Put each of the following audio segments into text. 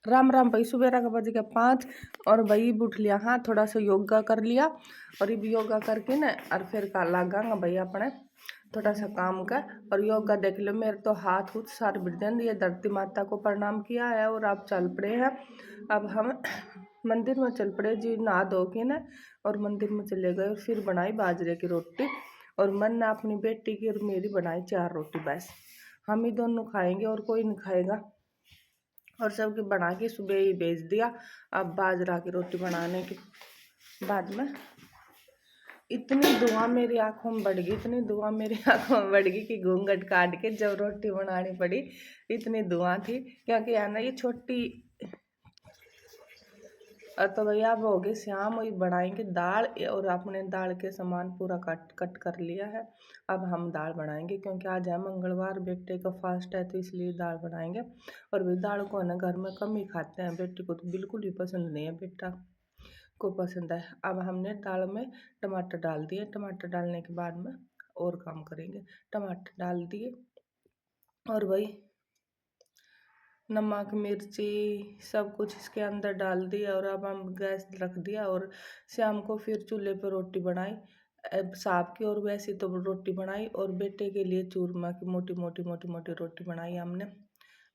राम राम भाई। सुबेरा का बज गया 5 और भाई उठ लिया। हाँ, थोड़ा सा योगा कर लिया और ये योगा करके ना और फिर का लगांगा भाई अपने थोड़ा सा काम का। और योगा देख लो, मेरे तो हाथ उथ सारे बिरदन दिए, धरती माता को प्रणाम किया है और अब चल पड़े हैं। अब हम मंदिर में चल पड़े जी, नहा धो के ना और मंदिर में चले गए। और फिर बनाई बाजरे की रोटी और मन ने अपनी बेटी की और मेरी बनाई 4 रोटी। बस हम ही दोनों खाएंगे और कोई नहीं खाएगा। और सबकी बना के सुबह ही भेज दिया। अब बाजरा की रोटी बनाने के बाद में इतनी धुआं मेरी आंखों में बढ़ गई, इतनी धुआं मेरी आंखों में बढ़ गई कि घूंघट काट के जब रोटी बनानी पड़ी। इतनी धुआं थी क्योंकि है ना ये छोटी। तो भैया अब हो गई शाम, वही बनाएंगे दाल। और आपने दाल के सामान पूरा कट कट कर लिया है। अब हम दाल बनाएंगे क्योंकि आज है मंगलवार, बेटे का फास्ट है तो इसलिए दाल बनाएंगे। और भी दाल को है ना घर में कम ही खाते हैं, बेटे को तो बिल्कुल ही पसंद नहीं है, बेटा को पसंद है। अब हमने दाल में टमाटर डाल दिए, टमाटर डालने के बाद में और काम करेंगे। टमाटर डाल दिए और वही नमक मिर्ची सब कुछ इसके अंदर डाल दिया। और अब हम गैस रख दिया और शाम को फिर चूल्हे पर रोटी बनाई साग की। और वैसे तो रोटी बनाई और बेटे के लिए चूरमा की मोटी मोटी मोटी मोटी रोटी बनाई हमने।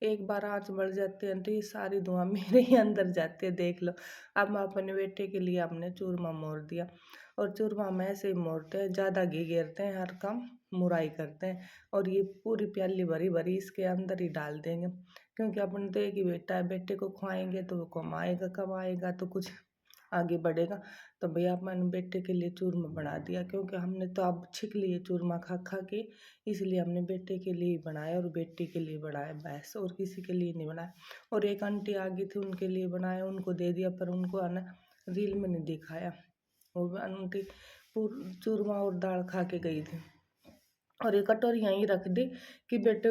एक बार आँच बढ़ जाते हैं तो ये सारी धुआं मेरे ही अंदर जाती है, देख लो। अब अपने बेटे के लिए हमने चूरमा मोड़ दिया। और चूरमा में ऐसे ही मोड़ते हैं, ज़्यादा घी घेरते हैं, हर काम मुराई करते हैं। और ये पूरी प्याली भरी भरी इसके अंदर ही डाल देंगे क्योंकि अपन तो एक ही बेटा है, बेटे को खुआएंगे तो वो कमाएगा, कमाएगा तो कुछ आगे बढ़ेगा। तो भैया मैंने बेटे के लिए चूरमा बना दिया क्योंकि हमने तो अब छिक लिए चूरमा खा खा के, इसलिए हमने बेटे के लिए बनाया और बेटी के लिए बनाया बस, और किसी के लिए नहीं बनाया। और एक आंटी आ गई थी, उनके लिए बनाया, उनको दे दिया, पर उनको आना रील में नहीं दिखाया। वो आंटी चूरमा और दाल खा के गई थी और एक कटोरी यहीं रख दी कि बेटे